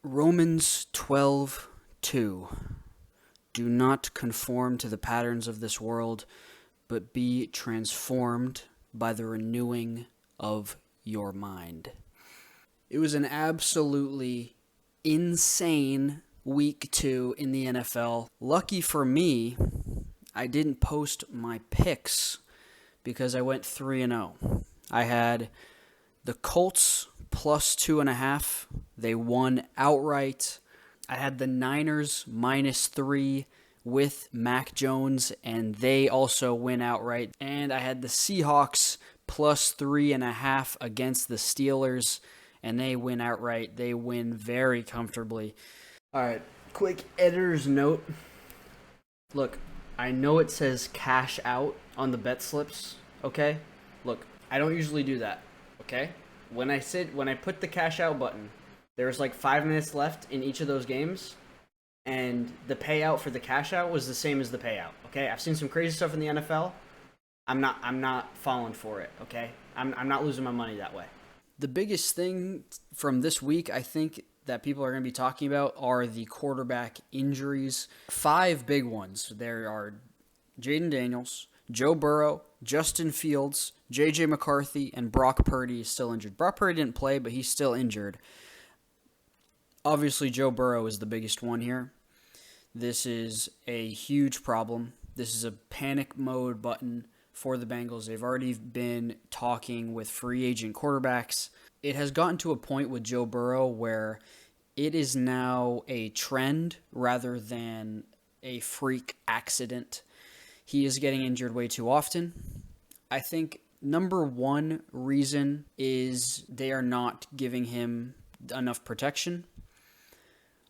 Romans 12:2. Do not conform to the patterns of this world, but be transformed by the renewing of your mind. It was an absolutely insane week 2 in the NFL. Lucky for me, I didn't post my picks because I went 3-0. I had the Colts plus 2.5. They won outright. I had the Niners -3 with Mac Jones, and they also win outright. And I had the Seahawks plus 3.5 against the Steelers, and they win outright. They win very comfortably. All right, quick editor's note. Look, I know it says cash out on the bet slips, okay? Look, I don't usually do that, okay? When I put the cash out button, there's like 5 minutes left in each of those games, and the payout for the cash out was the same as the payout, okay? I've seen some crazy stuff in the NFL. I'm not falling for it, okay? I'm not losing my money that way. The biggest thing from this week, I think, that people are going to be talking about are the quarterback injuries. 5 big ones. There are Jayden Daniels, Joe Burrow, Justin Fields, J.J. McCarthy, and Brock Purdy is still injured. Brock Purdy didn't play, but he's still injured. Obviously, Joe Burrow is the biggest one here. This is a huge problem. This is a panic mode button for the Bengals. They've already been talking with free agent quarterbacks. It has gotten to a point with Joe Burrow where it is now a trend rather than a freak accident. He is getting injured way too often. I think number one reason is they are not giving him enough protection.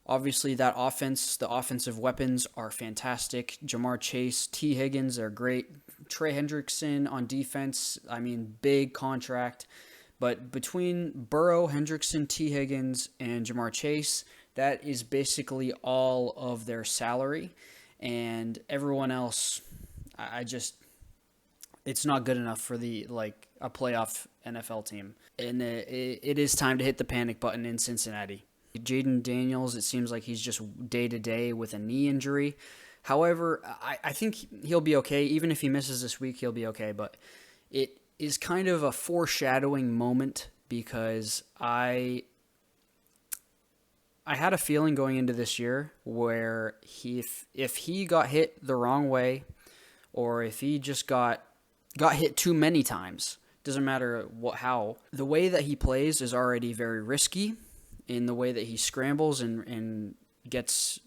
Obviously, that offense, the offensive weapons are fantastic. Jamar Chase, T. Higgins are great. Trey Hendrickson on defense, big contract. But between Burrow, Hendrickson, T. Higgins, and Jamar Chase, that is basically all of their salary. And everyone else, it's not good enough for a playoff NFL team. And it is time to hit the panic button in Cincinnati. Jayden Daniels, it seems like he's just day-to-day with a knee injury. However, I think he'll be okay. Even if he misses this week, he'll be okay. But it is kind of a foreshadowing moment because I had a feeling going into this year where if he got hit the wrong way or if he just got hit too many times, doesn't matter how, the way that he plays is already very risky in the way that he scrambles and gets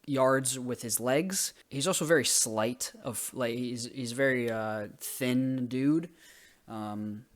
yards with his legs. He's also very slight. He's very thin dude.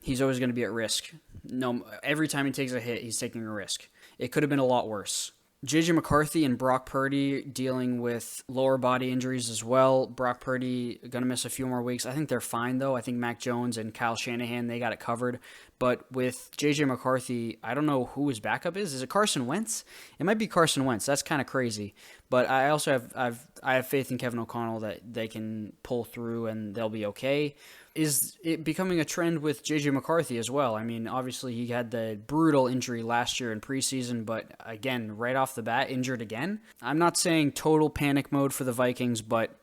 He's always going to be at risk. No, every time he takes a hit, he's taking a risk. It could have been a lot worse. J.J. McCarthy and Brock Purdy dealing with lower body injuries as well. Brock Purdy going to miss a few more weeks. I think they're fine, though. I think Mac Jones and Kyle Shanahan, they got it covered. But with J.J. McCarthy, I don't know who his backup is. Is it Carson Wentz? It might be Carson Wentz. That's kind of crazy. But I also have faith in Kevin O'Connell that they can pull through and they'll be okay. Is it becoming a trend with J.J. McCarthy as well? Obviously he had the brutal injury last year in preseason, but again, right off the bat, injured again. I'm not saying total panic mode for the Vikings, but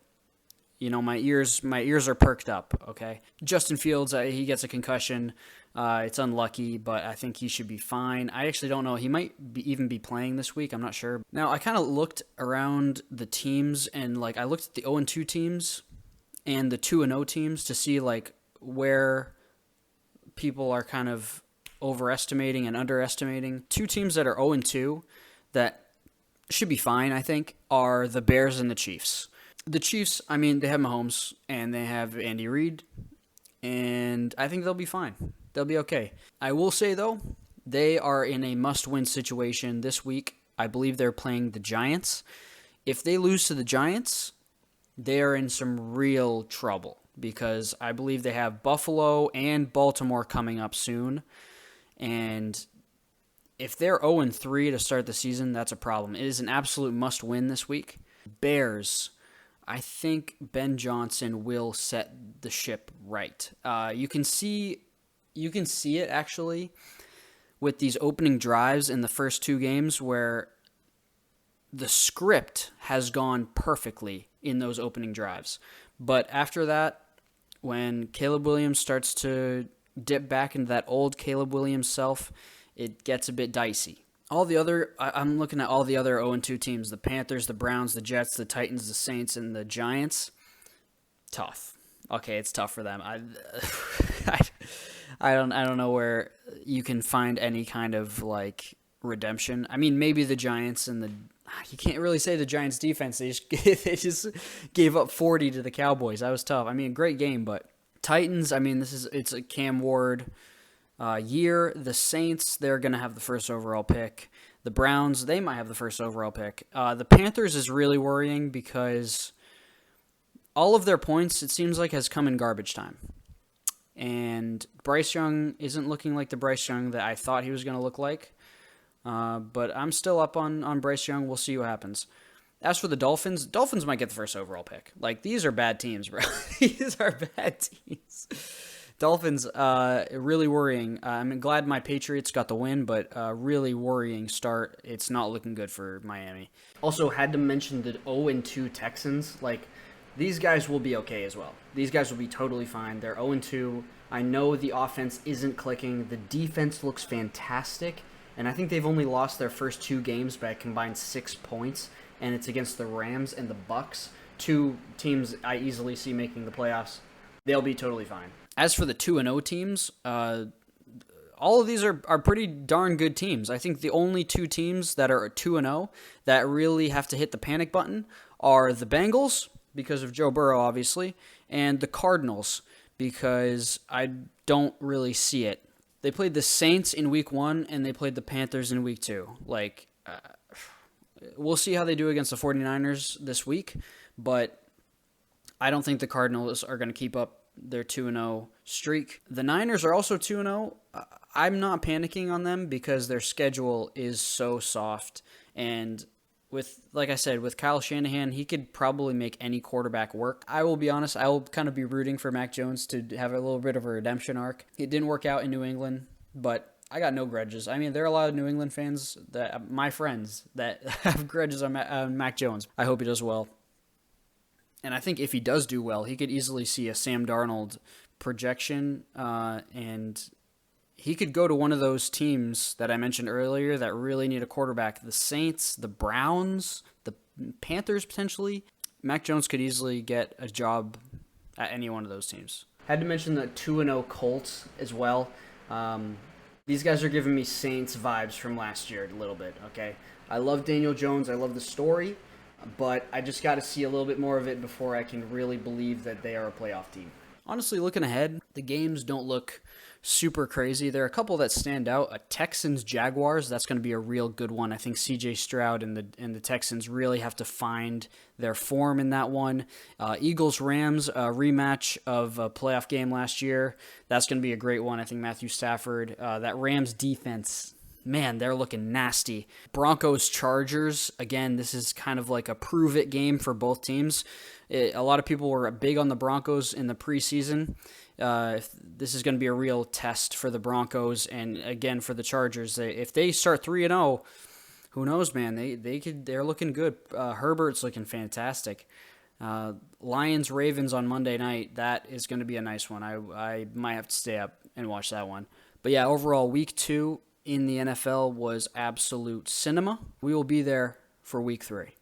my ears are perked up, okay? Justin Fields, he gets a concussion. It's unlucky, but I think he should be fine. I actually don't know. He might even be playing this week. I'm not sure. Now, I kind of looked around the teams, and I looked at the 0-2 teams and the 2-0 teams to see where people are kind of overestimating and underestimating. 2 teams that are 0-2 that should be fine, I think, are the Bears and the Chiefs. The Chiefs, they have Mahomes and they have Andy Reid, and I think they'll be fine. They'll be okay. I will say, though, they are in a must-win situation this week. I believe they're playing the Giants. If they lose to the Giants, they are in some real trouble because I believe they have Buffalo and Baltimore coming up soon. And if they're 0-3 to start the season, that's a problem. It is an absolute must-win this week. Bears, I think Ben Johnson will set the ship right. You can see it actually with these opening drives in the first 2 games where the script has gone perfectly in those opening drives. But after that, when Caleb Williams starts to dip back into that old Caleb Williams self, it gets a bit dicey. I'm looking at all the other 0-2 teams, the Panthers, the Browns, the Jets, the Titans, the Saints, and the Giants. Tough. Okay, it's tough for them. I don't know where you can find any kind of like redemption. I mean, maybe the Giants and you can't really say the Giants defense. They just gave up 40 to the Cowboys. That was tough. I mean, great game, but Titans. I mean, it's a Cam Ward year. The Saints, they're gonna have the first overall pick. The Browns, they might have the first overall pick. The Panthers is really worrying because all of their points, it seems like, has come in garbage time. And Bryce Young isn't looking like the Bryce Young that I thought he was going to look like. But I'm still up on Bryce Young. We'll see what happens. As for the Dolphins might get the first overall pick. Like, these are bad teams, bro. These are bad teams. Dolphins, really worrying. I'm glad my Patriots got the win, but really worrying start. It's not looking good for Miami. Also, had to mention the 0-2 Texans. Like, these guys will be okay as well. These guys will be totally fine. They're 0-2. I know the offense isn't clicking. The defense looks fantastic. And I think they've only lost their first 2 games by a combined 6 points. And it's against the Rams and the Bucks. 2 teams I easily see making the playoffs. They'll be totally fine. As for the 2-0 teams, all of these are pretty darn good teams. I think the only 2 teams that are 2-0 that really have to hit the panic button are the Bengals, because of Joe Burrow, obviously, and the Cardinals, because I don't really see it. They played the Saints in week 1, and they played the Panthers in week 2. Like, we'll see how they do against the 49ers this week, but I don't think the Cardinals are going to keep up their 2-0 streak. The Niners are also 2-0. I'm not panicking on them because their schedule is so soft, and like I said, with Kyle Shanahan, he could probably make any quarterback work. I will be honest, I will kind of be rooting for Mac Jones to have a little bit of a redemption arc. It didn't work out in New England, but I got no grudges. I mean, there are a lot of New England fans, my friends, that have grudges on Mac Jones. I hope he does well. And I think if he does do well, he could easily see a Sam Darnold projection, and he could go to one of those teams that I mentioned earlier that really need a quarterback. The Saints, the Browns, the Panthers potentially. Mac Jones could easily get a job at any one of those teams. Had to mention the 2-0 Colts as well. These guys are giving me Saints vibes from last year a little bit, okay? I love Daniel Jones. I love the story, but I just got to see a little bit more of it before I can really believe that they are a playoff team. Honestly, looking ahead, the games don't look super crazy. There are a couple that stand out. Texans-Jaguars, that's going to be a real good one. I think C.J. Stroud and the Texans really have to find their form in that one. Eagles-Rams, a rematch of a playoff game last year. That's going to be a great one. I think Matthew Stafford, that Rams defense, man, they're looking nasty. Broncos-Chargers, again, this is kind of like a prove-it game for both teams. A lot of people were big on the Broncos in the preseason. This is going to be a real test for the Broncos, and again for the Chargers. If they start 3-0, who knows, man? They're looking good. Herbert's looking fantastic. Lions Ravens on Monday night. That is going to be a nice one. I might have to stay up and watch that one. But yeah, overall, week 2 in the NFL was absolute cinema. We will be there for week 3.